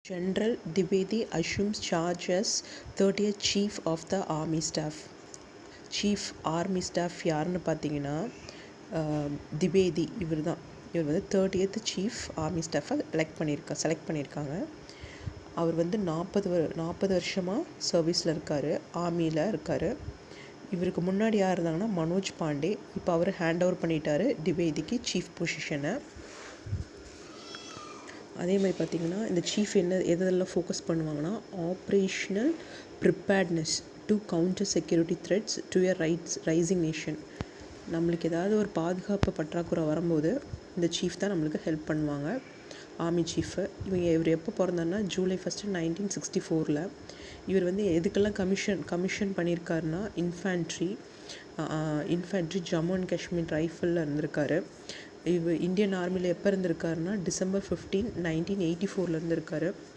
General Dwivedi assumes charge as 30th Chief of the Army Staff. Chief Army Staff யாருன்னு பார்த்தீங்கன்னா திவேதி இவர் வந்து 30th Chief Army Staff select பண்ணியிருக்காங்க. அவர் வந்து 40 வருஷமாக சர்வீஸில் இருக்கார், ஆர்மியில் இருக்கார். இவருக்கு முன்னாடி யார் இருந்தாங்கன்னா மனோஜ் பாண்டே. இப்போ அவர் ஹேண்ட் ஓவர் பண்ணிட்டார் திவேதிக்கு சீஃப் பொசிஷனை. அதே மாதிரி பார்த்திங்கன்னா இந்த சீஃப் எதெல்லாம் ஃபோக்கஸ் பண்ணுவாங்கன்னா operational preparedness to counter security threats to a rising nation. நம்மளுக்கு ஏதாவது ஒரு பாதுகாப்பு பற்றாக்குறை வரும்போது இந்த சீஃப் தான் நம்மளுக்கு ஹெல்ப் பண்ணுவாங்க, ஆர்மி சீஃபு. இவர் எப்போ பிறந்தாருன்னா July 1, 1964. இவர் வந்து எதுக்கெல்லாம் கமிஷன் பண்ணியிருக்காருன்னா இன்ஃபேண்ட்ரி ஜம்மு அண்ட் காஷ்மீர் ரைஃபிளில் இருந்திருக்காரு. இவர் இந்தியன் ஆர்மியில் எப்போ இருந்திருக்காருன்னா December 15, 1984 இருந்திருக்காரு.